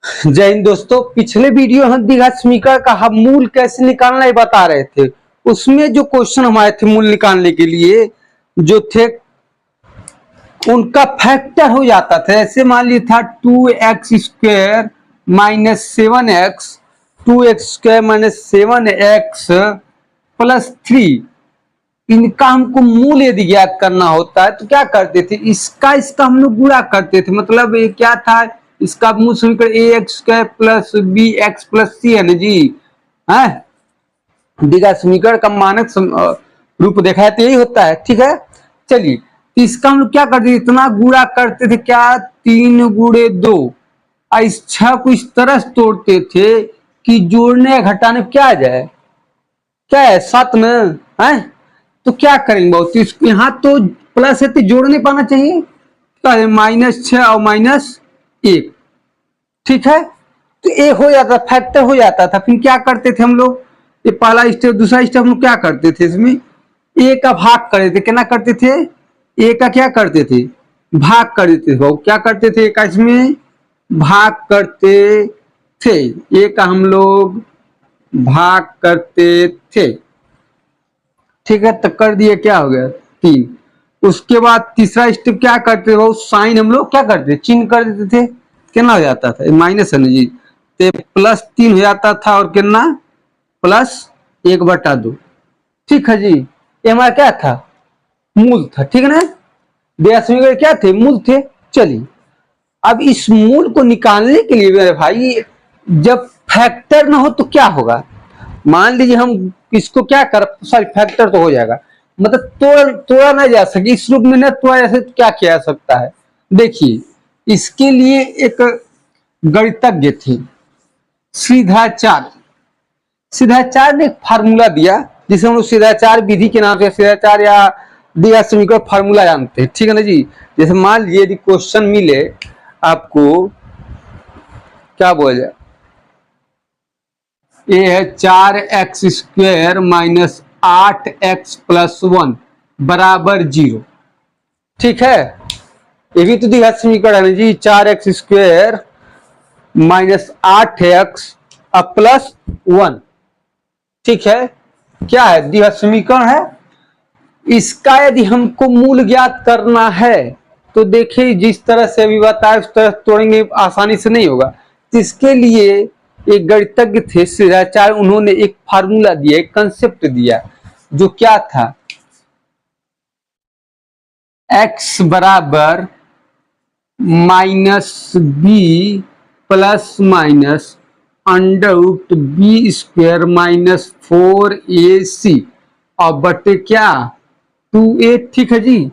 जय हिंद दोस्तों। पिछले वीडियो हम द्विघात समीकरण का हम मूल कैसे निकालना है बता रहे थे। उसमें जो क्वेश्चन हमारे थे मूल निकालने के लिए जो थे उनका फैक्टर हो जाता था। ऐसे मान लिया था 2x² minus 7x, 2x² minus 7x plus 3। इनका हमको मूल यदि ज्ञात करना होता है तो क्या करते थे, इसका इसका हम लोग गुणा करते थे। मतलब ये क्या था, इसका मूल समीकरण ax² plus bx plus c है ना जी। है द्विघात समीकरण का मानक रूप देखा है तो यही होता है। ठीक है, चलिए तो इसका हम लोग क्या करते थे, इतना गुणा करते थे क्या 3 गुणे 2 और इस 6 को इस तरह से तोड़ते थे कि जोड़ने घटाने क्या आ जाए, क्या है 7 में है। तो क्या करेंगे बहुत, यहाँ तो प्लस है तो जोड़ नहीं पाना चाहिए, क्या है -6 और -1। ठीक है, तो ए हो जाता, फैक्टर हो जाता था। फिर क्या करते थे हम लोग, ये पहला स्टेप। दूसरा स्टेप हम लोग क्या करते थे, इसमें ए का भाग करते थे। क्या करते थे, ए का क्या करते थे, भाग कर देते थे। क्या करते थे, का इसमें भाग करते थे, ए का हम लोग भाग करते थे। ठीक है, तो कर दिए, क्या हो गया 3। उसके बाद तीसरा स्टेप क्या करते थे, साइन हम लोग क्या करते थे, चिन्ह कर देते थे। कितना हो जाता था, माइनस है ना जी, तो +3 हो जाता था और कितना +1/2। ठीक है जी, ये हमारा क्या था, मूल था। ठीक है ना, समीकरण क्या थे, मूल थे। चलिए अब इस मूल को निकालने के लिए मेरे भाई जब फैक्टर ना हो तो क्या होगा, मान लीजिए हम इसको क्या कर, सॉरी फैक्टर तो हो जाएगा, मतलब तोड़ा ना जा सके, इस रूप में ना तोड़ा जा सके तो क्या किया जा सकता है। देखिए इसके लिए एक गणितज्ञ थे सीधाचार्य। सीधाचार्य ने एक फार्मूला दिया जिसे हम लोग सीधाचार्य विधि के नाम से, सीधाचार्य या द्विघात समीकरण फार्मूला जानते हैं। ठीक है ना जी। जैसे मान लीजिए यदि क्वेश्चन मिले आपको, क्या बोल जाए, ये है 4x² माइनस 8x प्लस 1 बराबर 0। ठीक है, ये भी तो द्विघात समीकरण है जी, 4x² माइनस 8x प्लस 1। ठीक है, क्या है, द्विघात समीकरण है। इसका यदि हमको मूल ज्ञात करना है तो देखिए जिस तरह से अभी बताया उस तरह तोड़ेंगे, आसानी से नहीं होगा। तो इसके लिए एक गणितज्ञ थे सीधाचार्य, उन्होंने एक फार्मूला दिया, एक कंसेप्ट दिया, जो क्या था, x बराबर -b plus minus √b² minus 4ac और बटे क्या 2a। ठीक है जी,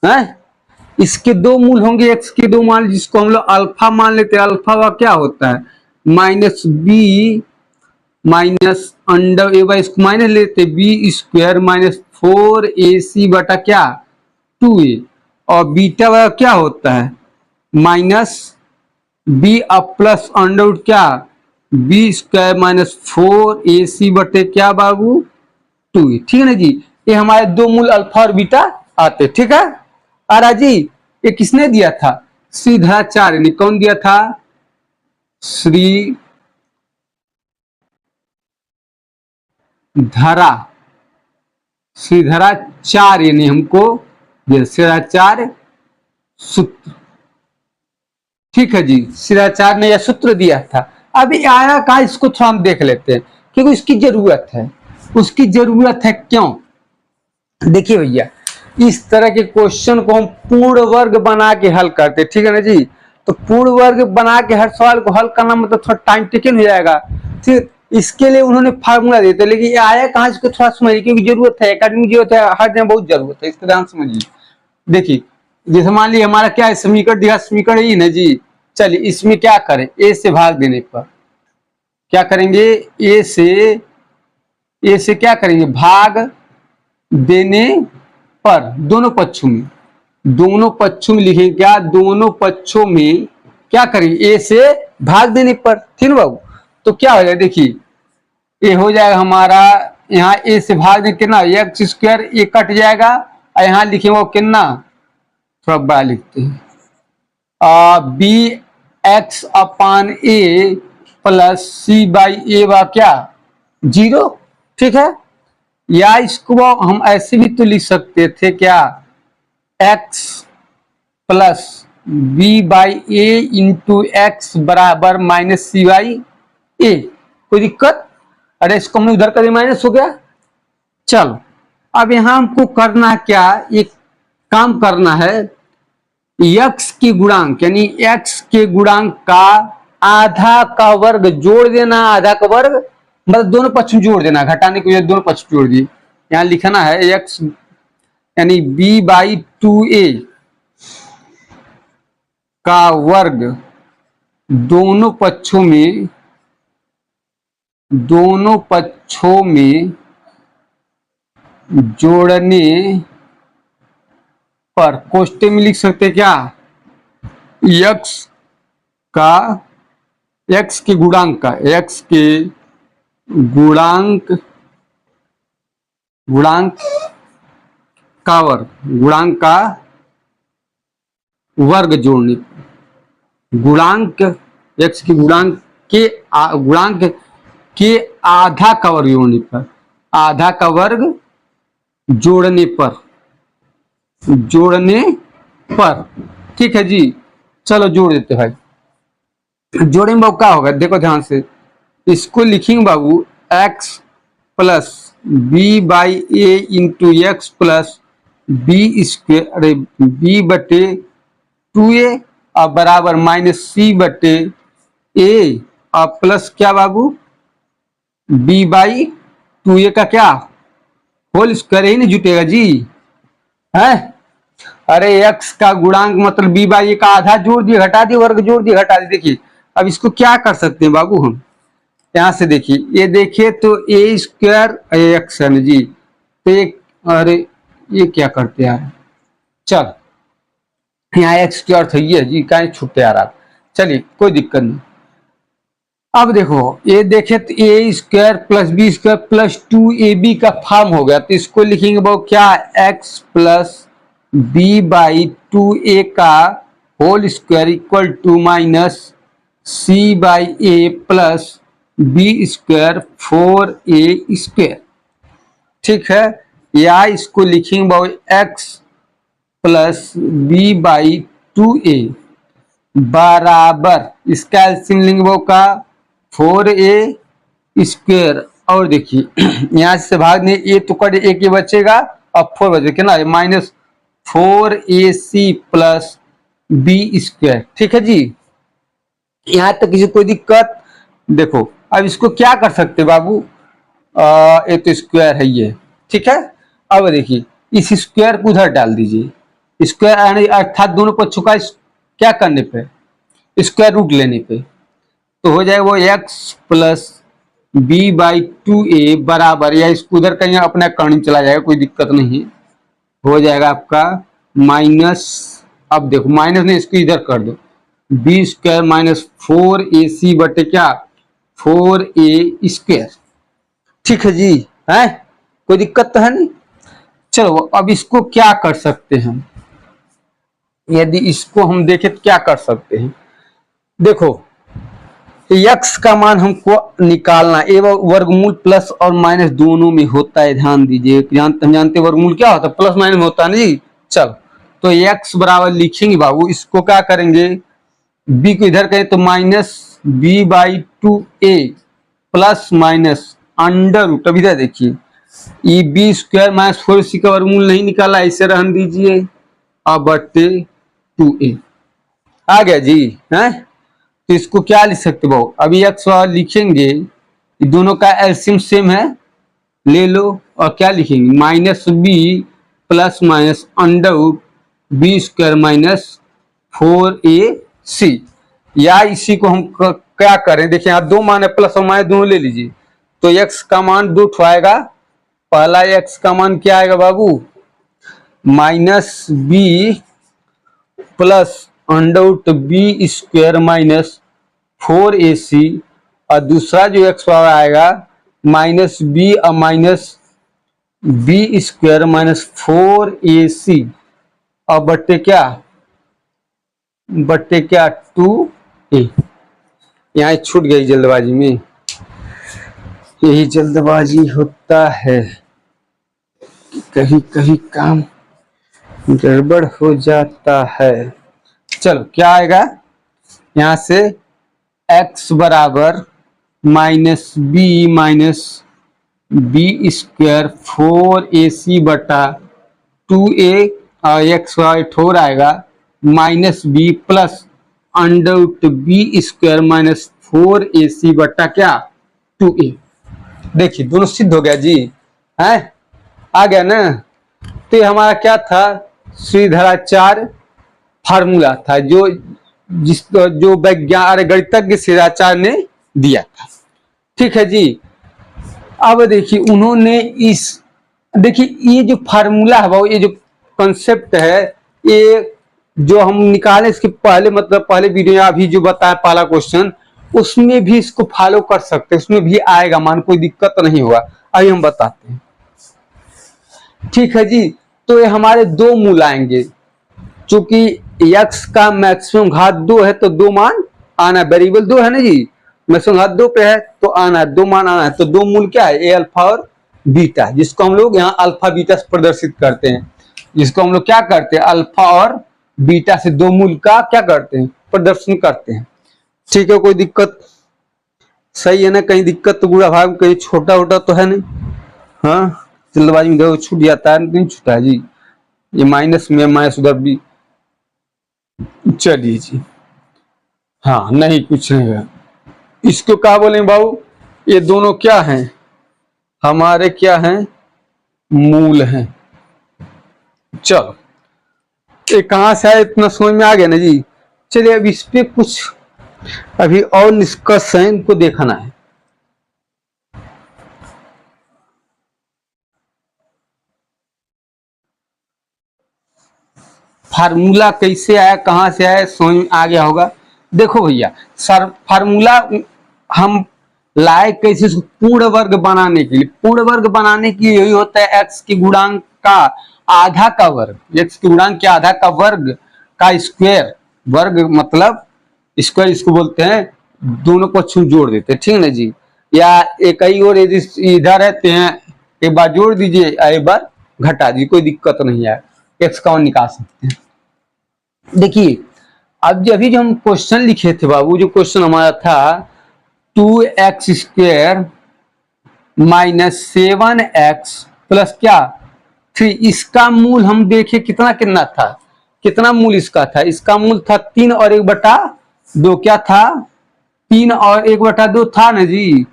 है इसके दो मूल होंगे, x के दो मान, जिसको हम लोग अल्फा मान लेते हैं। अल्फा का क्या होता है -b माइनस अंडर, इसको माइनस लेते b² माइनस 4ac बटा क्या 2a। और बीटा वाला क्या होता है -b प्लस अंडर क्या b² माइनस 4ac बटे क्या बाबू 2a। ठीक है ना जी, ये हमारे दो मूल अल्फा और बीटा आते। ठीक है, आरा जी ये किसने दिया था, सीधाचार्य ने। कौन दिया था, श्री श्रीधराचार्य ने हमको दिया, सीधाचार्य सूत्र। ठीक है जी, सीधाचार्य ने यह सूत्र दिया था। अभी आया कहा, इसको थोड़ा हम देख लेते हैं क्योंकि इसकी जरूरत है। उसकी जरूरत है क्यों, देखिए भैया इस तरह के क्वेश्चन को हम पूर्ण वर्ग बना के हल करते। ठीक है ना जी, तो पूर्ण वर्ग बना के हर सवाल को हल करना मतलब थोड़ा टाइम टेकन हो जाएगा। फिर इसके लिए उन्होंने फार्मूला देते, लेकिन ये आया कहाँ, इसको थोड़ा समझिए क्योंकि जरूरत है, एकेडमिक जरूरत है, हर जगह बहुत जरूरत है, इसका ध्यान समझिए। देखिए जैसे मान लीजिए हमारा क्या है, समीकरण द्विघात समीकरण ही ना जी। चलिए इसमें क्या करें, ए से भाग देने पर क्या करेंगे, ए से क्या करेंगे, भाग देने पर दोनों पक्षों में लिखेंगे क्या, दोनों पक्षों में क्या करेंगे, ए से भाग देने पर। ठीक है बाबू, तो क्या हो जाएगा, देखिए ये हो जाएगा हमारा, यहाँ ए से भाग देने कितना x², ये कट जाएगा और यहाँ लिखेंगे वो कितना, थोड़ा बड़ा लिखते हैं b x upon a plus c by a व क्या 0। ठीक है, या इसको हम ऐसे भी तो लिख सकते थे क्या, x plus b by a into x बराबर माइनस सी बाई ए। कोई दिक्कत? अरे इसको हमने उधर कर दिया, माइनस हो गया। चलो अब यहां हमको करना क्या, एक काम करना है, यक्स के गुणांक यानी एक्स के गुणांक का आधा का वर्ग जोड़ देना, आधा का वर्ग मतलब दोनों पक्ष जोड़ देना, घटाने के लिए दोनों पक्ष जोड़ दिए। यहां लिखना है एक्स यानी बी बाई 2a का वर्ग दोनों पक्षों में जोड़ने पर कोष्टे में लिख सकते क्या, एक्स के गुणांक का वर्ग जोड़ने, एक्स के गुणांक के आधा का वर्ग जोड़ने पर, आधा का वर्ग जोड़ने पर। ठीक है जी, चलो जोड़ देते भाई। जोड़ेंगे बाबू क्या होगा, देखो ध्यान से, इसको लिखेंगे बाबू x plus b by a into x plus b square, अरे बी बटे 2a और बराबर माइनस सी बटे ए और प्लस क्या बाबू बी बाई 2a का क्या होल स्क्वायर ही नहीं जुटेगा जी है। अरे एक्स का गुणांक मतलब बी बाई ए का आधा जोड़ दिए, घटा दिए, वर्ग जोड़ दिए, घटा दिए। देखिए अब इसको क्या कर सकते हैं बाबू हम, यहां से देखिए, ये देखिए तो ए स्क्वायर एक्स है जी, तो एक, अरे ये क्या करते हैं, चल यहाँ एक्स स्क्वायर था ये जी, कहीं छुट्टे आ रहा, चलिए कोई दिक्कत नहीं। अब देखो ये देखे तो a square plus b square plus 2ab का फॉर्म हो गया, तो इसको लिखेंगे वो क्या, x plus b by 2a का whole square equal to minus c by a plus b square 4a square. ठीक है, या इसको लिखेंगे वो x plus b by 2a बराबर, इसका एलसीएम लेंगे वो का 4a स्क्वायर, और देखिए यहां से भाग ने ए तो कट एक ही बचेगा और 4 बचेगा ना, minus 4ac plus b square. ठीक है जी, यहां तक किसी कोई दिक्कत? देखो अब इसको क्या कर सकते बाबू, ये तो स्क्वायर है ये, ठीक है। अब देखिए इस स्क्वायर को उधर डाल दीजिए, स्क्वायर अर्थात दोनों पक्षों का क्या करने पे, स्क्वायर रूट लेने पे, तो हो जाएगा वो x plus b by 2a बराबर, या इसको उधर कहीं अपना करनी चला जाएगा, कोई दिक्कत नहीं, हो जाएगा आपका माइनस, अब देखो माइनस नहीं इसको इधर कर दो, बी स्क्वायर माइनस 4ac बटे क्या 4a स्क्वायर। ठीक है जी, है कोई दिक्कत तो है नहीं। चलो अब इसको क्या कर सकते हैं, यदि इसको हम देखें तो क्या कर सकते हैं, देखो x का मान हमको निकालना, ए वर्गमूल प्लस और माइनस दोनों में होता है, ध्यान दीजिए, हम जानते वर्गमूल क्या होता है, प्लस माइनस में होता है ना जी। चलो तो x बराबर लिखेंगे बाबू, इसको क्या करेंगे, b को इधर करें तो minus b by 2a plus minus under root, अभी इधर देखिए ये बी स्क्वायर माइनस 4c का वर्गमूल नहीं निकाला, इसे रहने दीजिए, अब बटे 2a आ गया जी, है। तो इसको क्या लिख सकते हो, अभी एक्स लिखेंगे, दोनों का एलसीएम सेम है, ले लो, और क्या लिखेंगे minus b plus minus under b square minus 4ac, या इसी को हम क्या करें, देखिए यहाँ दो मान है, प्लस और माइनस दोनों ले लीजिए, तो एक्स का मान दो आएगा, पहला एक्स का मान क्या आएगा बाबू minus b plus under b square minus 4ac, और दूसरा जो एक्स आएगा माइनस बी और minus b square minus 4ac और बट्टे क्या 2a। ए यहाँ छूट गई जल्दबाजी में, यही जल्दबाजी होता है, कहीं कहीं काम गड़बड़ हो जाता है। चलो क्या आएगा यहाँ से, x बराबर -b स्क्वायर 4ac बटा 2a और x वाई ठोर आएगा -b plus under b square -4ac बटा क्या 2a। देखिए दोनों सिद्ध हो गया जी, है आ गया ना। तो ये हमारा क्या था, श्रीधराचार्य फार्मूला था जो वैज्ञानिक गणितज्ञ श्रीधराचार्य ने दिया था। ठीक है जी। अब देखिए उन्होंने देखिए ये जो फार्मूला है वो, ये जो कॉन्सेप्ट है, ये जो हम निकाले इसके पहले, मतलब पहले वीडियो या अभी जो बताया पहला क्वेश्चन, उसमें भी इसको फॉलो कर सकते हैं, उसमें भी आएगा मान, कोई दिक्कत नहीं होगा। अभी हम बताते हैं। ठीक है जी। तो ये हमारे दो मूल आएंगे, चूंकि x का मैक्सिमम घात 2 है तो 2 मान आना, वेरिएबल 2 है ना जी, मैक्सिमम घात 2 पे है तो आना है, 2 मान आना है। तो 2 मूल क्या है, ए अल्फा और बीटा, जिसको हम लोग यहाँ अल्फा बीटा से प्रदर्शित करते हैं, जिसको हम लोग क्या करते हैं, अल्फा और बीटा से 2 मूल का क्या करते हैं, प्रदर्शन करते हैं। ठीक है, कोई दिक्कत, सही है ना, कहीं दिक्कत तो बुरा भाग कहीं छोटा वोटा तो है नहीं। हाँ जल्दबाजी में देखो छूट जाता है, नहीं छूटा जी, ये माइनस में माइनस उधर भी, चलिए जी। हाँ नहीं कुछ नहीं है, इसको क्या बोले बाबू, ये दोनों क्या हैं हमारे, क्या हैं, मूल हैं। चलो ये कहां से आया, इतना समझ में आ गया ना जी। चलिए अब इस पे कुछ अभी और निष्कर्ष है, इनको देखना है। फार्मूला कैसे आया, कहां से आया, समझ में आ गया होगा। देखो भैया सर, फार्मूला हम लाए कैसे, पूर्ण वर्ग बनाने के लिए, पूर्ण वर्ग बनाने के लिए यही होता है, एक्स की गुणांक का आधा का वर्ग, एक्स की गुणांक के आधा का वर्ग का स्क्वायर, वर्ग मतलब स्क्वायर इसको बोलते हैं, दोनों को छू जोड़ देते हैं, ठीक ना जी। या एक ही और इधर रहते हैं, एक बार जोड़ दीजिए एक बार घटा दीजिए, कोई दिक्कत नहीं है, एक्स का निकाल सकते हैं। देखिए अब अभी जो हम क्वेश्चन लिखे थे बाबू, जो क्वेश्चन हमारा था 2x स्क्वायर -7x प्लस क्या 3, इसका मूल हम देखे कितना कितना था, कितना मूल इसका था, इसका मूल था 3 और 1/2, क्या था 3 और 1/2 था ना जी।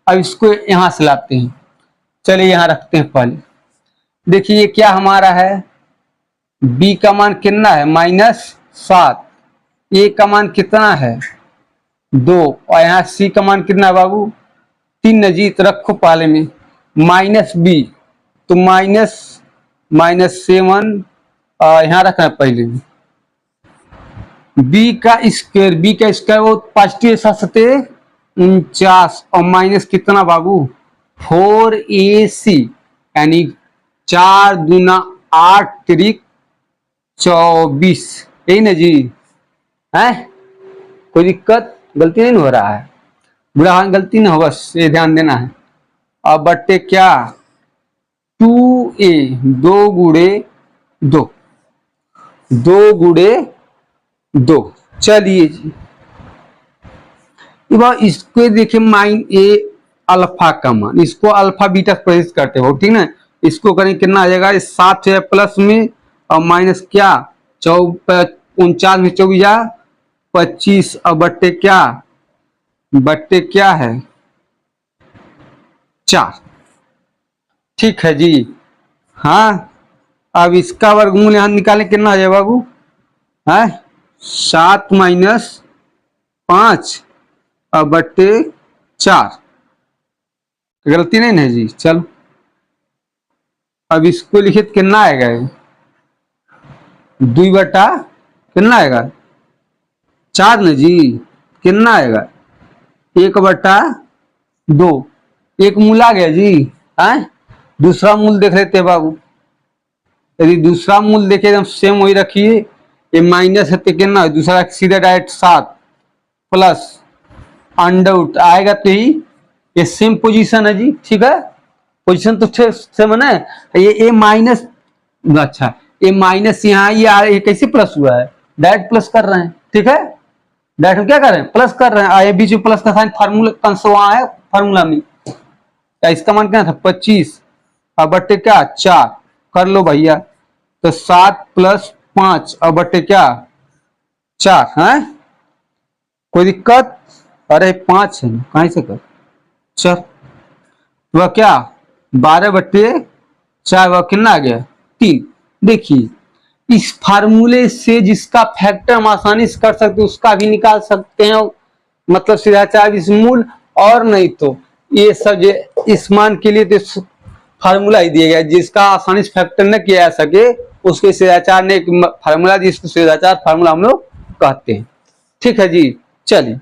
अब इसको यहां से लाते हैं, चलिए यहां रखते हैं पहले। देखिए ये क्या हमारा है, b का मान कितना है -7, a का मान कितना है 2, और यहाँ c का मान कितना है बाबू 3 नजीक रखो पहले में, -b तो -7 यहाँ रखना है पहले में, b का स्क्वायर वो पॉजिटिव 49 और माइनस कितना बाबू 4ac, यानी 4 दूना 8 त्रिक 24, यही ना जी है। कोई दिक्कत, गलती नहीं हो रहा है, बुरा गलती ना हो, बस ये ध्यान देना है। और बट्टे क्या 2a, 2 गुड़े 2, 2 गुड़े 2। चलिए जी इसको देखिए -a अल्फा का मान, इसको अल्फा बीटा प्रदर्शित करते हो, ठीक ना। इसको करें कितना आ जाएगा, 7 है प्लस में और माइनस क्या 49 में 24 25 और बट्टे क्या है 4, ठीक है जी। हाँ अब इसका वर्गमूल यहां निकालें, कितना आ जाए बाबू है 7 - 5 और बट्टे 4, गलती नहीं है जी। चलो अब इसको लिखे कितना आएगा, 2 बटा कितना आएगा 4 न जी, कितना आएगा 1/2, एक मूल आ गया जी है। दूसरा मूल देख लेते हैं बाबू, यदि दूसरा मूल देखे एकदम सेम वही रखिए, ये माइनस है तो कितना, दूसरा सीधा डायरेक्ट 7 प्लस अंडर रूट आएगा तो ही ये सेम पोजीशन है जी, ठीक है, पोजीशन तो सेम है। ये ए माइनस, अच्छा ए माइनस यहाँ ये कैसे प्लस हुआ है, डायरेक्ट प्लस कर रहे हैं, ठीक है, डायरेक्ट हम क्या कर रहे हैं, प्लस कर रहे हैं। ये बीच में प्लस का साइन फार्मूला कंस वहां है फार्मूला में, इसका मान क्या था 25 अब बट्टे क्या 4 कर लो भैया, तो 7 + 5 अब बट्टे क्या 4 है, कोई दिक्कत, अरे 5 है कहीं से कर चल, वह क्या 12/4 वह कितना आ गया 3। देखिए इस फार्मूले से जिसका फैक्टर हम आसानी से कर सकते हैं उसका भी निकाल सकते हैं, मतलब सीधा 4 मूल, और नहीं तो ये सब इस मान के लिए तो फार्मूला ही दिया गया, जिसका आसानी से फैक्टर न किया जा सके उसके सीधा 4 ने एक फार्मूला, जिसको सीधा 4 फार्मूला हम लोग कहते हैं, ठीक है जी। चलिए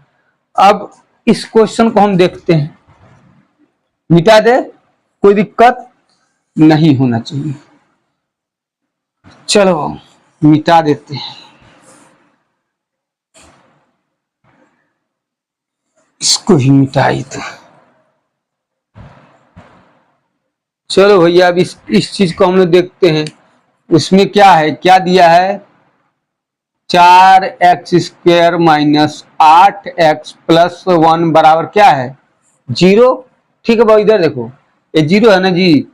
अब इस क्वेश्चन को हम देखते हैं, मिटा दे, कोई दिक्कत नहीं होना चाहिए, चलो मिटा देते हैं इसको ही, मिटाई तो चलो भैया अब इस चीज को हम लोग देखते हैं, उसमें क्या है, क्या दिया है 4x² - 8x + 1 बराबर क्या है 0, ठीक है भाई, इधर देखो ये 0 है ना जी।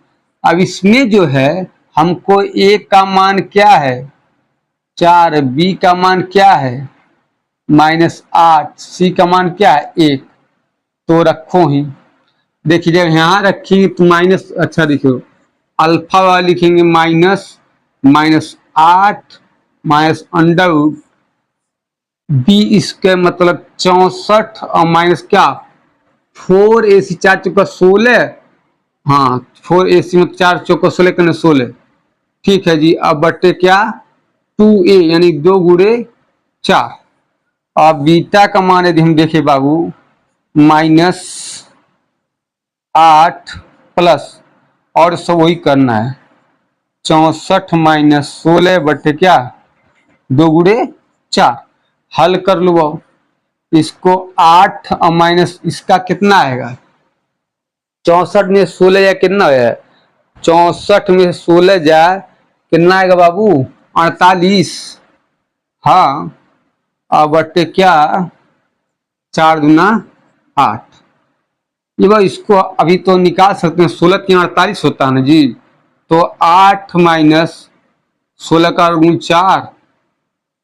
अब इसमें जो है हमको a का मान क्या है 4, b का मान क्या है -8, c का मान क्या है 1, तो रखो ही, देखिए जब यहाँ रखेंगे तो माइनस, अच्छा देखो अल्फा वाला लिखेंगे -8 अंडर बी, इसके मतलब 64 और माइनस क्या 4ac 4 चौका 16, हाँ 4ac में 4 चौका 16 करने 16, ठीक है जी। अब बटे क्या 2a यानी 2 × 4, अब बीटा का मान यदि हम देखें बाबू -8 प्लस और सब वही करना है 64 - 16 बटे क्या 2 × 4, हल कर लो बाबू, इसको 8 और माइनस इसका कितना आएगा 64 में 16 या कितना है 64 में 16 जाए कितना आएगा बाबू 48, हाँ अब बटे क्या 4 दूना 8, ये भाई इसको अभी तो निकाल सकते हैं, 16 × 48 होता है ना जी, तो 8 - 16 का गुण 4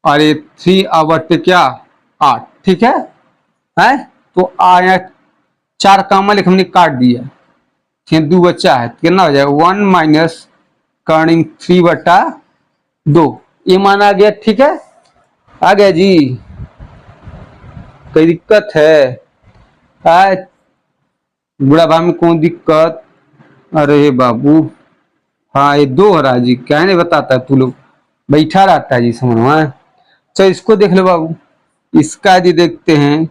और ये 3 अब बटे क्या 8, ठीक है, तो आया 4 कामा लिख हमने काट दिया, 2 बचा है, कितना हो जाएगा 1 - कर्निंग 3/2, ये मान आ गया, ठीक है, आ गया जी, कोई दिक्कत है बुढ़ा भाई में कौन दिक्कत, अरे बाबू हाँ ये 2 हो रहा है जी, क्या नहीं बताता तू लोग बैठा रहता है जी समझ में। चलो इसको देख लो बाबू, इसका यदि देखते हैं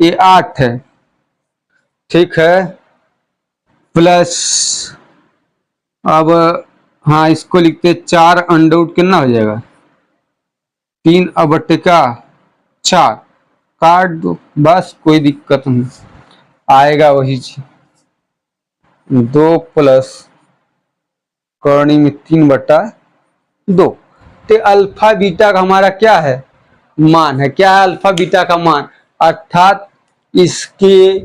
ये 8 है, ठीक है, प्लस अब हाँ इसको लिखते 4 अंडर रूट कितना हो जाएगा 3 अब बटे का 4, काट दो बस, कोई दिक्कत नहीं, आएगा वही चीज 2 प्लस करनी में 3/2, तो अल्फा बीटा का हमारा क्या है मान है, क्या है अल्फा बीटा का मान, अर्थात इसके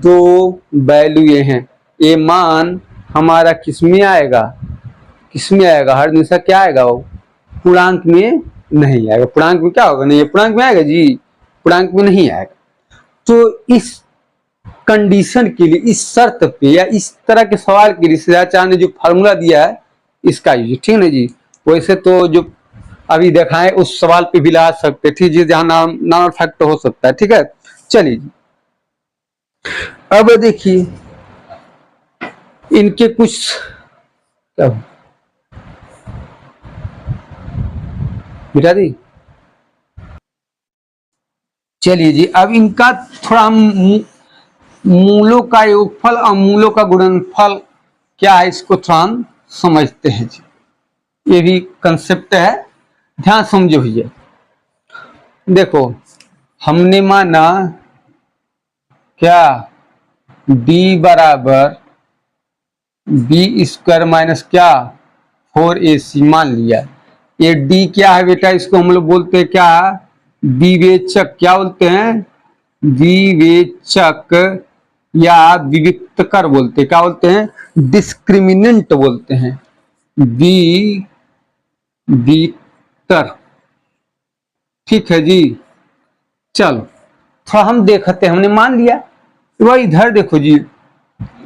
2 वैल्यू ये हैं, ये मान हमारा किसमें आएगा हर हमेशा क्या आएगा वो पूर्णांक में नहीं आएगा, पूर्णांक में क्या होगा नहीं, पूर्णांक में आएगा जी, पूर्णांक में नहीं आएगा। तो इस कंडीशन के लिए, इस शर्त पे या इस तरह के सवाल के लिए सिद्धाचार्य ने जो फार्मूला दिया है इसका यूज, ठीक है जी। वैसे तो जो अभी दिखाएं उस सवाल पे भी ला सकते, ठीक है, जहां नॉन फैक्टर हो सकता है, ठीक है। चलिए जी अब देखिए इनके कुछ बिठा दी, चलिए जी अब इनका थोड़ा हम मूलों का योगफल और मूलों का गुणनफल क्या है इसको थोड़ा हम समझते हैं जी, ये भी कंसेप्ट है, ध्यान समझो भैया। देखो हमने माना क्या d बराबर बी स्क्वायर माइनस क्या 4ac मान लिया। ये d क्या है बेटा, इसको हम लोग बोलते हैं क्या, विवेचक। क्या बोलते हैं, विवेचक या विविक्तकर बोलते हैं। क्या बोलते हैं, डिस्क्रिमिनेंट बोलते हैं, विविक्तर। ठीक है जी। चलो थोड़ा हम देखते हैं, हमने मान लिया। तो इधर देखो जी,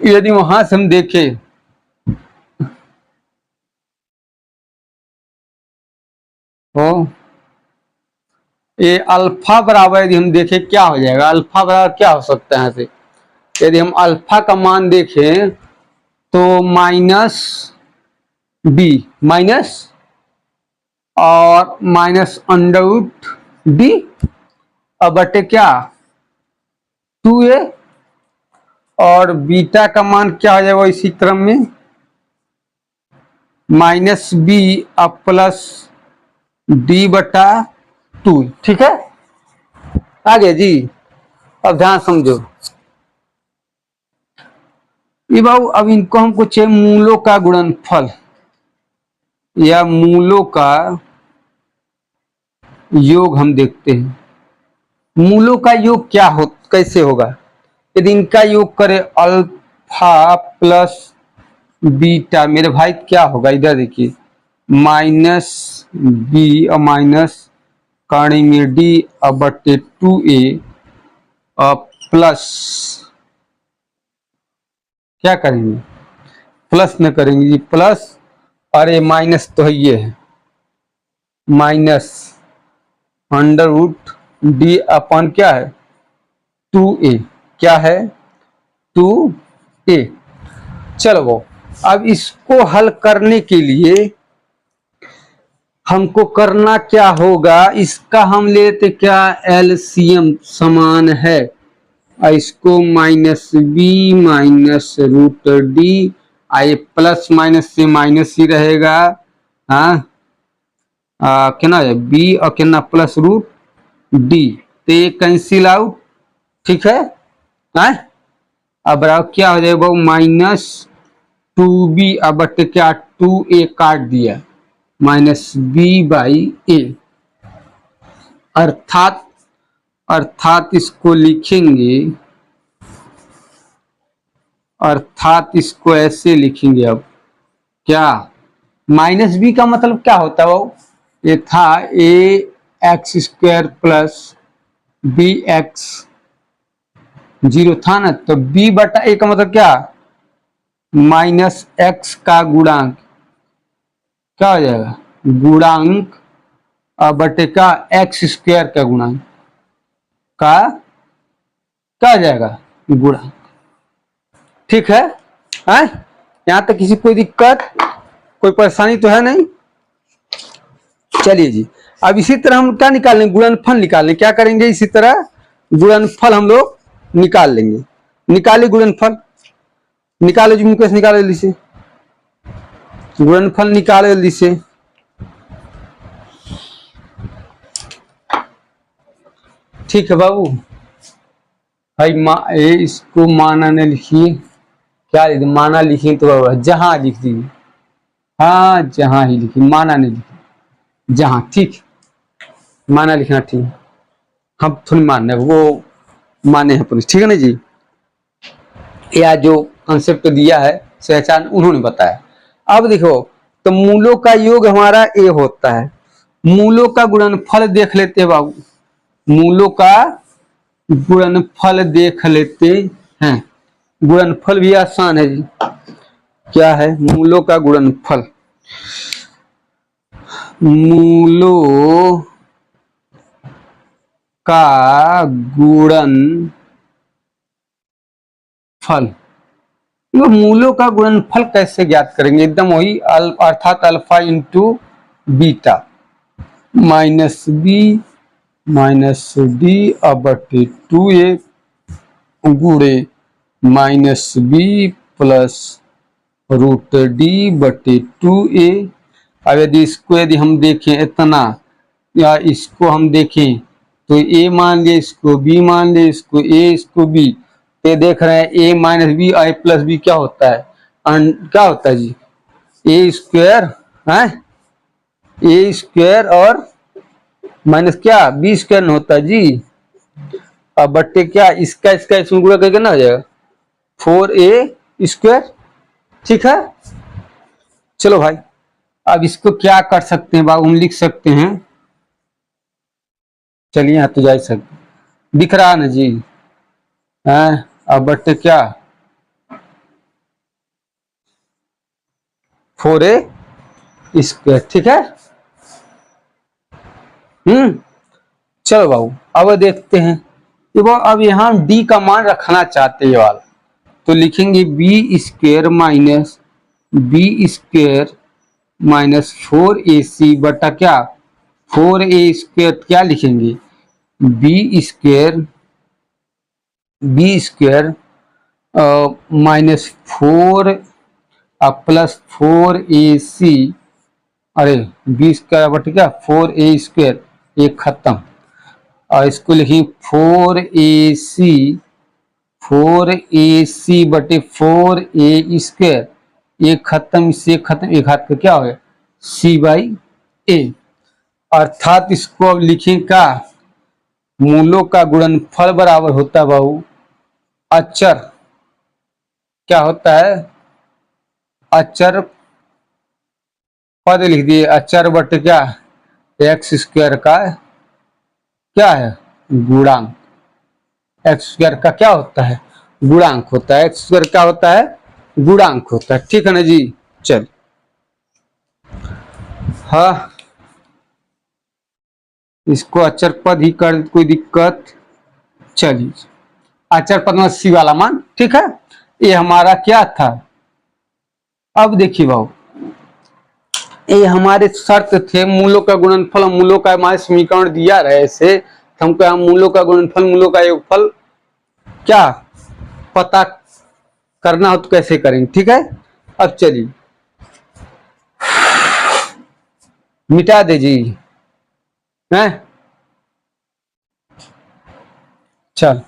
यदि वहां से हम देखें हो ये अल्फा बराबर, यदि हम देखें क्या हो जाएगा, अल्फा बराबर क्या हो सकता है। से यदि हम अल्फा का मान देखें तो माइनस बी माइनस और माइनस अंडर रूट डी और बटे क्या 2a, और बीटा का मान क्या हो जाएगा इसी क्रम में माइनस बी अब प्लस डी बटा 2। ठीक है, आगे जी। अब ध्यान समझो ये बाबू, अब इनको हमको चाहिए मूलों का गुणनफल या मूलों का योग। हम देखते हैं मूलों का योग क्या हो, कैसे होगा। यदि इनका योग करे अल्फा प्लस बीटा, मेरे भाई क्या होगा, इधर देखिए माइनस बी और माइनस कर्ण में डी और बटे 2a और प्लस क्या करेंगे, प्लस में करेंगे जी, प्लस अरे माइनस तो है, ये है माइनस अंडर रूट डी अपन क्या है 2a, क्या है 2a। चलो वो, अब इसको हल करने के लिए हमको करना क्या होगा, इसका हम लेते क्या एलसीएम समान है, और इसको minus b minus root D, आई प्लस माइनस से माइनस ही रहेगा। हाँ कितना है बी और कितना प्लस रूट डी, तो ये कैंसिल आउट। ठीक है, अब क्या हो जाएगा माइनस 2b अब बटे क्या 2a काट दिया माइनस b बाई ए, अर्थात इसको लिखेंगे, अर्थात इसको ऐसे लिखेंगे। अब क्या माइनस बी का मतलब क्या होता है वो, ये था a x square plus b x 0 था ना, तो b बटा ए का मतलब क्या माइनस एक्स का गुणांक, क्या हो जाएगा गुणांक और बटे का एक्स स्क्वायर का गुणांक का क्या हो जाएगा गुणांक। ठीक है, यहां तक किसी कोई दिक्कत कोई परेशानी तो है नहीं। चलिए जी, अब इसी तरह हम क्या निकालेंगे, गुणनफल निकालेंगे। क्या करेंगे, इसी तरह गुणनफल हम लोग निकाल लेंगे। निकाले गुणनफल, निकालो जी मुकेश, निकालो जल्दी से गुणनफल, निकालो जल्दी से। ठीक है बाबू भाई, इसको माना ने लिखिए, क्या लिखिए माना लिखिए तो बाबू जहां लिख दीजिए, हाँ जहां ही लिखिए, माना नहीं लिखिए जहां। ठीक, माना लिखना ठीक, हम थोड़ी मानना वो माने हैं पुलिस। ठीक है ना जी, या जो कंसेप्ट दिया है सहचान उन्होंने बताया। अब देखो, तो मूलों का योग हमारा ए होता है, मूलों का गुणनफल देख लेते हैं बाबू, मूलों का गुणनफल देख लेते हैं। गुणनफल भी आसान है जी, क्या है मूलों का गुणनफल, मूलों का गुणनफल, मूलों का गुणनफल कैसे ज्ञात करेंगे, एकदम वही अर्थात alpha into beta minus b minus d अब बटे 2a गुणे minus b plus root d बटे 2a। अब यदि इसको यदि हम देखें इतना, या इसको हम देखें तो ए मान लिया इसको, बी मान लिया इसको, ए इसको बी, तो देख रहे हैं a minus b i plus b क्या होता है, क्या होता है जी, ए स्क्वायर है, ए स्क्वायर और माइनस क्या बी स्क्वायर होता है जी। अब बट्टे क्या इसका इसमें गुणा करके ना हो जाएगा 4a स्क्वायर। ठीक है, चलो भाई अब इसको क्या कर सकते हैं बाबू, हम लिख सकते हैं, चलिए यहाँ तो जा सकते, दिख रहा ना जी है। अब बट्टे क्या 4a स्क्वायर। ठीक है, चलो बाबू अब देखते हैं, देखो अब यहाँ d का मान रखना चाहते हैं वाला, तो लिखेंगे बी स्क्वायर माइनस 4ac बटा क्या 4a स्क्वायर, क्या लिखेंगे B square minus 4 plus 4ac, अरे बी स्क्वायर बटे क्या 4a स्क्वायर, एक खत्म, और इसको लिखिए 4ac बटे 4a स्क्वायर, एक खत्म, इससे खत्म, एक हाथ का क्या हो गया c बाई a, अर्थात इसको अब लिखें का मूलों का गुणनफल बराबर होता है बाबू अचर, क्या होता है अचर पद लिख दिए, अचर बटे क्या एक्स स्क्वायर का क्या है गुणांक, एक्स स्क्वायर का क्या होता है गुणांक होता है, एक्स स्क्वायर क्या होता है गुणांक होता है। ठीक है ना जी, चल हाँ इसको अचर पद ही कर, कोई दिक्कत, चलिए अचर पद में सी वाला मान। ठीक है, ये हमारा क्या था, अब देखिए बाबू ये हमारे शर्त थे मूलों का गुणनफल, मूलों का हमारे समीकरण दिया रहे ऐसे, हमको यहाँ मूलों का गुणनफल मूलों का योगफल क्या पता करना हो तो कैसे करेंगे। ठीक है, अब चलिए मिटा दे जी हैं, चल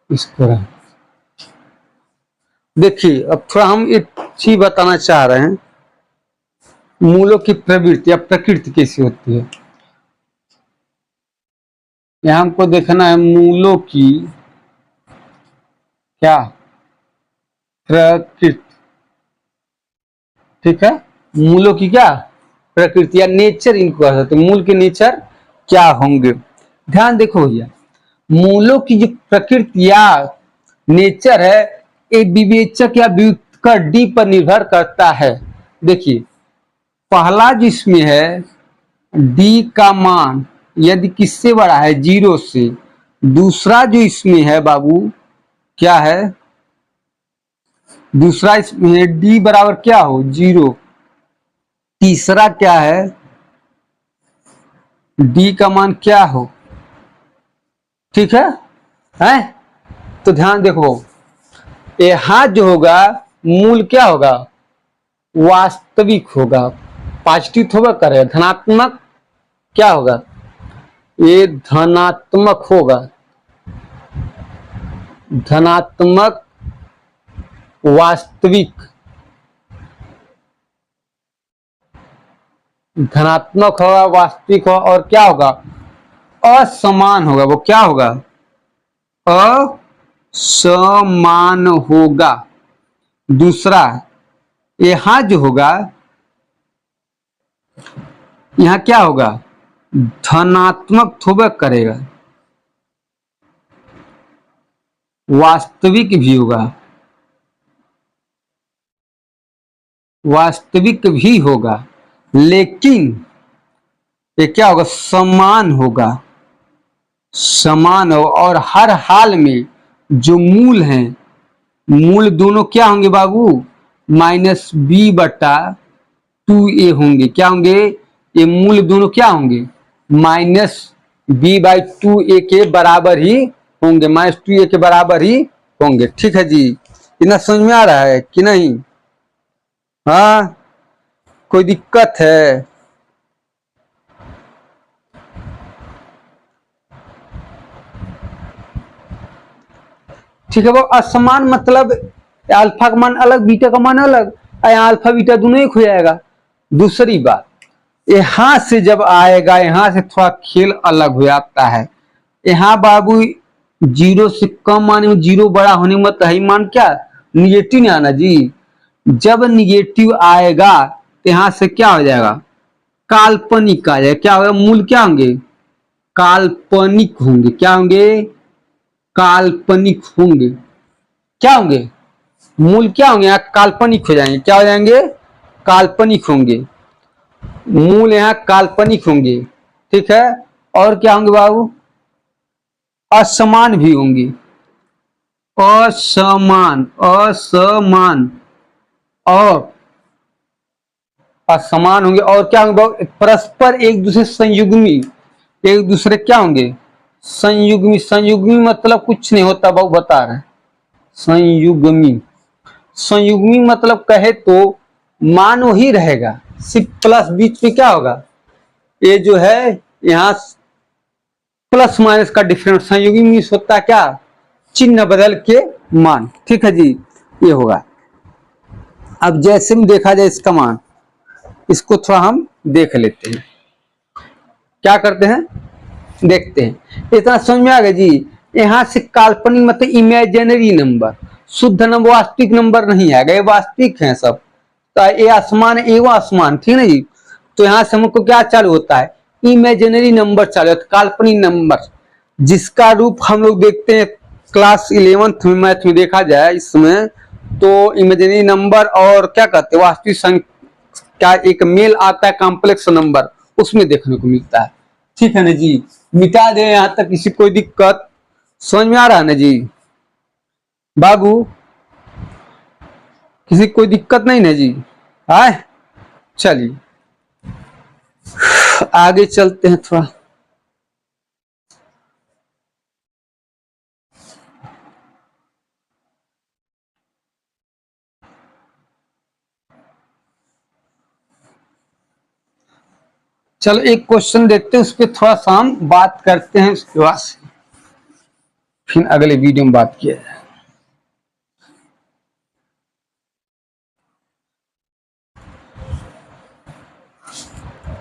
इसको देखिए, अब थोड़ा हम एक चीज बताना चाह रहे हैं, मूलों की प्रवृत्ति या प्रकृति कैसी होती है, यहां हमको देखना है मूलों की क्या प्रकृति। ठीक है, मूलों की क्या प्रकृति या नेचर इनको कह सकते, मूल के नेचर क्या होंगे। ध्यान देखो भैया, मूलों की जो प्रकृति या नेचर है ये विवेचक या व्युत्कर डी पर निर्भर करता है। देखिए पहला जिसमें है डी का मान यदि किससे बड़ा है 0 से, दूसरा जो इसमें है बाबू क्या है, दूसरा इसमें डी बराबर क्या हो 0, तीसरा क्या है डी का मान क्या हो। ठीक है हैं, तो ध्यान देखो यहां जो होगा मूल क्या होगा वास्तविक होगा, पॉजिटिव होगा करेगा, धनात्मक क्या होगा ये धनात्मक होगा, धनात्मक वास्तविक, धनात्मक होगा वास्तविक होगा, और क्या होगा असमान होगा, वो क्या होगा असमान होगा। दूसरा यहां जो होगा यहां क्या होगा धनात्मक होगा करेगा, वास्तविक भी होगा, वास्तविक भी होगा, लेकिन ये क्या होगा समान होगा, समान हो, और हर हाल में जो मूल हैं मूल दोनों क्या होंगे बाबू -b/2a होंगे, क्या होंगे ये मूल दोनों क्या होंगे -b/2a के बराबर ही होंगे, -2a के बराबर ही होंगे। ठीक है जी, इतना समझ में आ रहा है कि नहीं? हाँ, कोई दिक्कत है? ठीक है, वो असमान मतलब अल्फा का मान अलग, बीटा का मान अलग, यहाँ अल्फा बीटा दोनों ही खो जाएगा। दूसरी बात, यहां से जब आएगा, यहां से थोड़ा खेल अलग हो जाता है। यहाँ बाबू 0 से कम मान में 0 बड़ा होने मत है मान क्या निगेटिव नहीं आना जी। जब निगेटिव आएगा तो यहां से क्या हो जाएगा, काल्पनिक आ जाएगा। क्या होगा, मूल क्या होंगे, काल्पनिक होंगे। क्या होंगे, काल्पनिक होंगे। क्या होंगे, मूल क्या होंगे, यहाँ काल्पनिक हो जाएंगे। क्या हो जाएंगे, काल्पनिक होंगे। मूल यहाँ काल्पनिक होंगे। ठीक है, और क्या होंगे बाबू, असमान भी होंगे। असमान, असमान और असमान होंगे। और क्या होंगे बाबू, परस्पर एक दूसरे संयुग्मी, एक दूसरे क्या होंगे, संयुग्मी। संयुग्मी मतलब कुछ नहीं होता बाबू, बता रहे हैं। संयुग्मी, संयुग्मी मतलब कहे तो मान वही रहेगा, सिर्फ प्लस बीच में क्या होगा, ये जो है यहाँ प्लस माइनस का डिफरेंस। संयुग्मी मीन्स होता है क्या, चिन्ह बदल के मान। ठीक है जी, ये होगा। अब जैसे में देखा जाए इसका मान, इसको थोड़ा हम देख लेते हैं। क्या करते हैं, देखते हैं। इतना समझ में आ गया जी। यहां से काल्पनिक मतलब इमेजिनरी नंबर, शुद्ध नंबर, वास्तविक नंबर नहीं आएगा, ये वास्तविक है सब। तो ये आसमान है, वो आसमान, ठीक है जी। तो यहां से हमको क्या चालू होता है, इमेजिनरी नंबर चालू होता है, काल्पनिक नंबर, जिसका रूप हम लोग देखते हैं क्लास 11th में मैथ में देखा जाए इसमें। तो इमेजिनरी नंबर और क्या कहते हैं, वास्तविक संख्या का एक मेल आता है, कॉम्प्लेक्स नंबर, उसमें देखने को मिलता है। ठीक है ना जी, मिटा दे यहां तक, किसी कोई दिक्कत समझ में आ रहा है ना जी बाबू, किसी कोई दिक्कत नहीं ना जी? आए, चलिए आगे चलते हैं थोड़ा। चलो एक क्वेश्चन देखते हैं, उस पर थोड़ा सा हम बात करते हैं, उसके बाद फिर अगले वीडियो में बात किया जाए।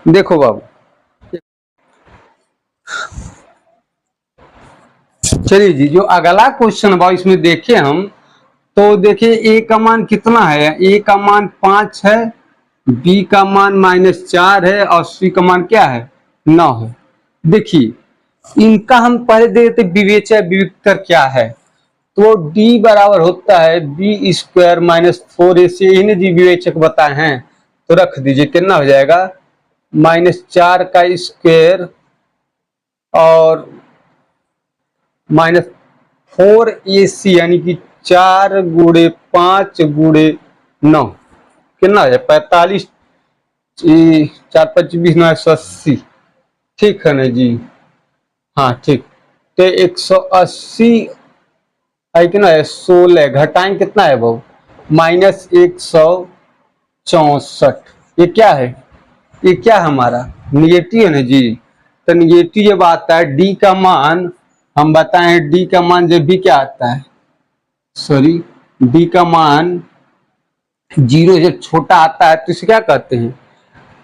देखो बाबू, चलिए जी, जो अगला क्वेश्चन बाबू इसमें देखे हम, तो देखिए ए का मान कितना है, ए का मान 5 है, बी का मान -4 है, और सी का मान क्या है, 9 है। देखिए इनका हम पहले देखते विवेचक विविक्तर क्या है। तो डी बराबर होता है बी स्क्वायर -4ac, इन्हें जी विवेचक बताए हैं। तो रख दीजिए, कितना हो जाएगा, -4 का स्क्वायर और -4ac, यानी कि 4 गुणे 5 गुणे 9, कितना हो जाए 45, 4 5 20 9 180। ठीक है ना जी, हाँ ठीक। तो 180 है कि ना, 16 घटाएं कितना है वो, -164। ये क्या है, ये क्या है हमारा निगेटिव है ना जी। तो निगेटिव जब आता है, डी का मान हम बताएं, डी का मान जब भी क्या आता है, सॉरी, डी का मान 0 जब छोटा आता है तो इसे क्या कहते हैं,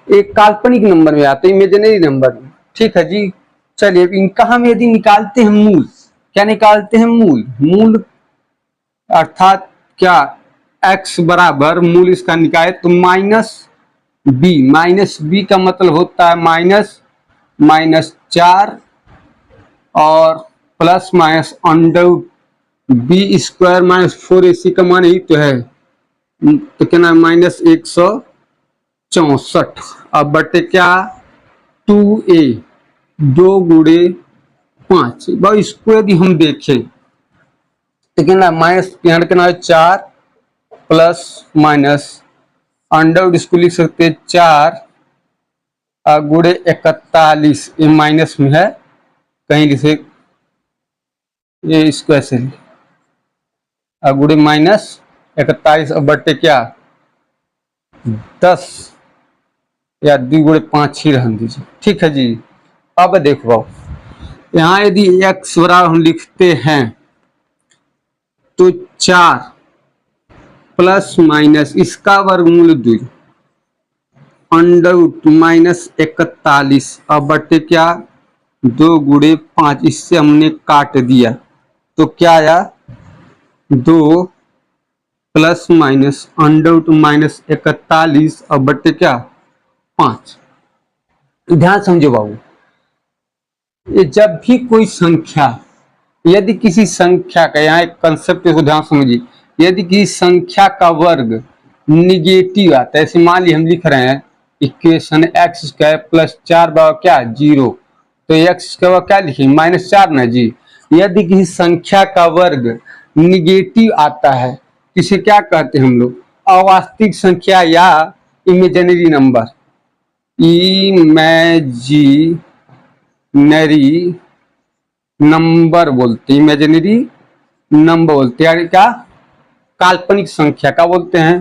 एक काल्पनिक नंबर में आता है, इमेजिनरी नंबर में। ठीक है जी, चलिए इनका हम यदि निकालते हैं मूल, क्या निकालते हैं, मूल, मूल अर्थात क्या, x बराबर मूल इसका निकाले तो -b का मतलब होता है -4 और plus minus under b square -4ac का मान ही तो है, तो क्या नाम -164। अब बटे क्या, 2a, 2 गुणे 5। भाई इसको यदि हम देखें तो क्या माइनस यहाँ के नाम 4 प्लस माइनस अंडर, इसको लिख सकते हैं 4 गुणे 41, ये माइनस में है, कहीं लिखे ये इसको ऐसे गुड़े -41 अब बट्टे क्या 10 या 2 गुड़े 5 ही रहने दीजिए। ठीक है जी। अब देखो यहाँ यदि x बराबर हम लिखते हैं तो 4 प्लस माइनस इसका वर्गमूल 2 अंडर -41 अब बट्टे क्या 2 गुड़े 5, इससे हमने काट दिया तो क्या आया 2 प्लस माइनस अंडर -41 अब बट्टे क्या 5। ध्यान समझो बाबू, ये जब भी कोई संख्या, यदि किसी संख्या का, यहाँ एक कंसेप्ट को ध्यान समझिए, यदि किसी संख्या का वर्ग निगेटिव आता है, ऐसे मान ली हम लिख रहे हैं इक्वेशन x² प्लस 4 बराबर क्या 0, तो x का क्या लिखेंगे -4 ना जी। यदि किसी संख्या का वर्ग निगेटिव आता है इसे क्या कहते हैं हम लोग अवास्तविक संख्या या इमेजिनरी नंबर, इमेजिनरी नंबर बोलते हैं, इमेजिनरी नंबर बोलते हैं। क्या काल्पनिक संख्या का बोलते हैं,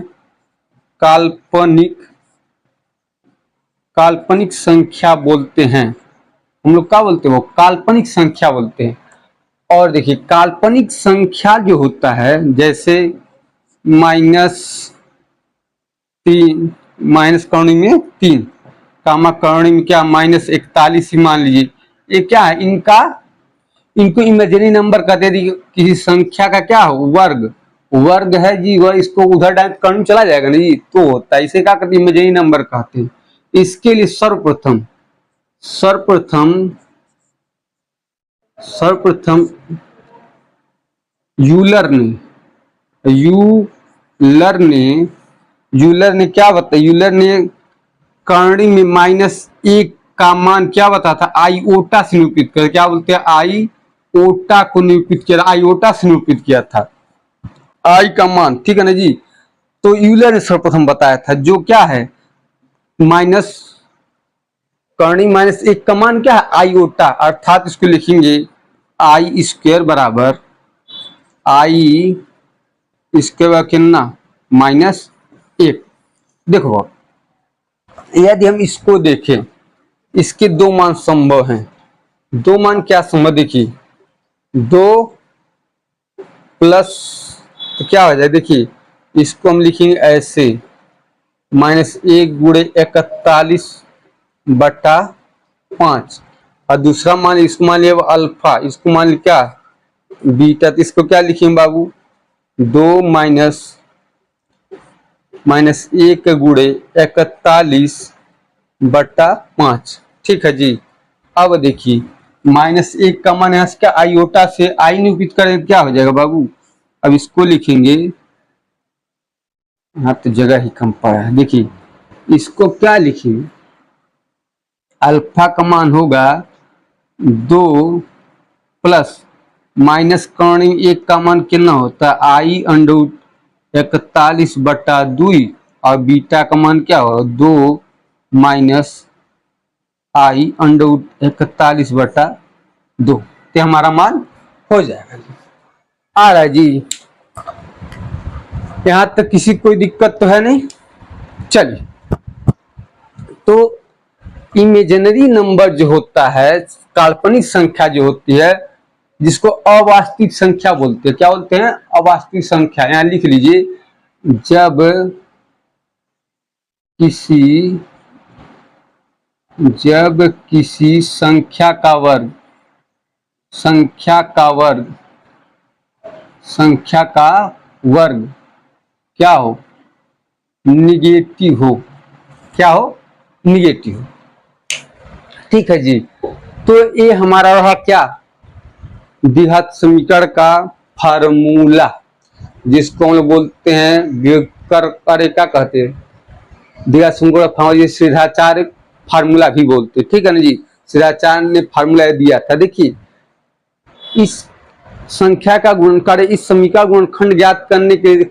काल्पनिक संख्या बोलते हैं हम लोग, क्या बोलते हैं वो काल्पनिक संख्या बोलते हैं। और देखिए काल्पनिक संख्या जो होता है जैसे -3 माइनस करनी में 3 कामा करनी में क्या -41 ही मान लीजिए, ये क्या है इनको इमेजिनरी नंबर कहते हैं। किसी संख्या का क्या हो वर्ग है जी, वह इसको उधर डायरेक्ट करने में चला जाएगा ना जी, तो होता है इसे क्या कहते हैं इमेजिनरी नंबर कहते हैं। इसके लिए सर्वप्रथम यूलर ने क्या बताया, यूलर ने करणी में -1 का मान क्या बता था आईओटा से निरूपित कर, क्या बोलते हैं आईओटा को निरूपित किया, आईओटा से निरूपित किया था आई का मान। ठीक है ना जी, तो यूलर ने सर्वप्रथम बताया था जो क्या है करणी -1 का मान क्या है आईओटा, अर्थात इसको लिखेंगे I² बराबर I² कितना -1। देखो यदि हम इसको देखें, इसके 2 मान संभव हैं। 2 मान क्या संभव, देखिए 2 प्लस तो क्या हो जाए, देखिए इसको हम लिखेंगे ऐसे -1 गुणे 41/5 और दूसरा मान इसको मान लिया अल्फा, इसको मान लिया क्या बीटा, तो इसको क्या लिखेंगे बाबू 2 माइनस 1 गुणे 41/5। ठीक है जी। अब देखिए -1 का मान यहाँ से क्या आईओटा से आई निरूपित करें क्या हो जाएगा बाबू, अब इसको लिखेंगे, यहाँ तो जगह ही कम पड़ा है, देखिए इसको क्या लिखेंगे अल्फा का मान होगा 2 प्लस माइनस करनी 1 का मान कितना होता है I√41/2 और बीटा का मान क्या होगा 2 माइनस I√41/2, तो हमारा मान हो जाएगा। आ रहा है जी, यहां तक किसी कोई दिक्कत तो है नहीं। चलिए, तो इमेजिनरी नंबर जो होता है, काल्पनिक संख्या जो होती है जिसको अवास्तविक संख्या बोलते हैं, क्या बोलते हैं अवास्तविक संख्या। यहां लिख लीजिए जब किसी संख्या का वर्ग क्या हो निगेटिव हो, ठीक है जी। तो ये हमारा रहा क्या द्विघात समीकरण का फार्मूला, जिसको हम लोग बोलते हैं क्या कहते हैं द्विघात समीकरण फार्मूला, श्रीधाचार्य फार्मूला भी बोलते हैं। ठीक है ना जी, श्रीधाचार्य ने फार्मूला दिया था। देखिए इस संख्या का गुणनखंड, इस समीकरण गुणनखंड ज्ञात करने के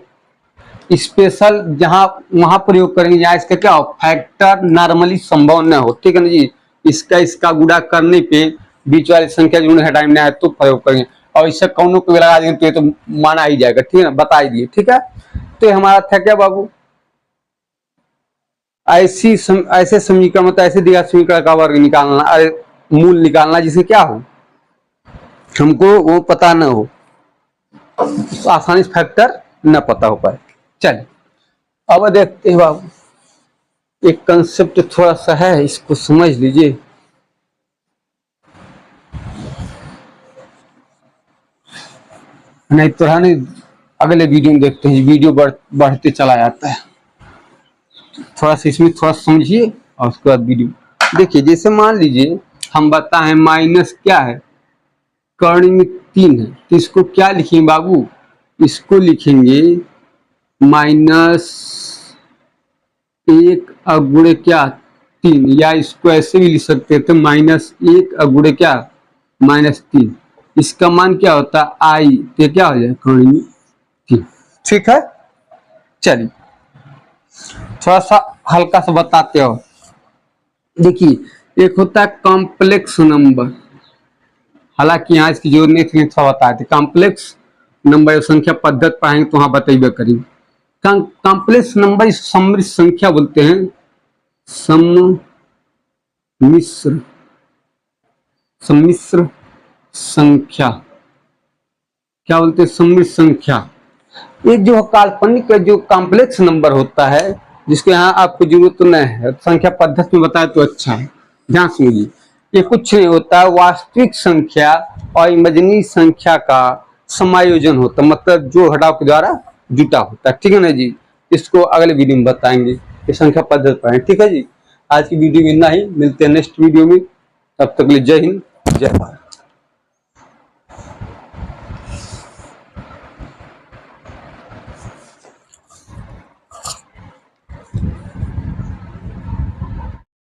स्पेशल जहां वहां प्रयोग करेंगे जहां इसका क्या हो फैक्टर नॉर्मली संभव न हो। ठीक है ना जी, इसका गुणा करने पे बीच वाली संख्या जो हटाने आए तो प्रयोग करेंगे। और इससे कौनों को भी लगा देंगे तो ये तो माना ही जाएगा, ठीक है ना, बता ही दिए, ठीक है। तो ये हमारा था क्या बाबू, ऐसे समीकरण मतलब ऐसे दिया समीकरण का वर्ग निकालना, अरे मूल निकालना जिसे क्या हो, हमको वो पता न हो, आसानी से फैक्टर न पता हो पाए। चलिए अब देखते हैं बाबू, एक कंसेप्ट थोड़ा सा है, इसको समझ लीजिए। नहीं तो नहीं, अगले वीडियो में देखते हैं, वीडियो बढ़ते चला जाता है। थोड़ा सा इसमें थोड़ा समझिए और उसके बाद वीडियो देखिए। जैसे मान लीजिए हम बताएं माइनस क्या है, कर्ण में 3 है, तो इसको क्या लिखेंगे बाबू, इसको लिखेंगे -1 अगुणे क्या 3, या इसको ऐसे भी लिख सकते थे -1 अगुणे क्या -3। इसका मान क्या होता है आई, तो क्या हो जाए कर्ण में 3, ठीक है। चलिए थोड़ा सा हल्का सा बताते हो। देखिए एक होता है कॉम्प्लेक्स नंबर, हालांकि यहाँ इसकी जरूरत नहीं थी, थोड़ा बताए थे। कॉम्प्लेक्स नंबर संख्या पद्धति पढ़ाएंगे तो वहां बताइए करेंगे। कॉम्प्लेक्स नंबर सम्मिश्र संख्या बोलते हैं, सम्मिश्र संख्या क्या बोलते हैं, सम्मिश्र संख्या। एक जो काल्पनिक जो कॉम्प्लेक्स नंबर होता है, जिसके यहाँ आपको जरूरत तो नहीं है, संख्या पद्धति में बताए तो अच्छा है, ध्यान सुनिए। ये कुछ नहीं होता, वास्तविक संख्या और इमेजिनरी संख्या का समायोजन होता है, मतलब जो घटाव के द्वारा जुटा होता है, ठीक है ना जी। इसको अगले वीडियो में बताएंगे, ये संख्या पद्धति पढ़ें, ठीक है जी। आज की वीडियो में इतना ही, मिलते हैं नेक्स्ट वीडियो में, तब तक के लिए जय हिंद।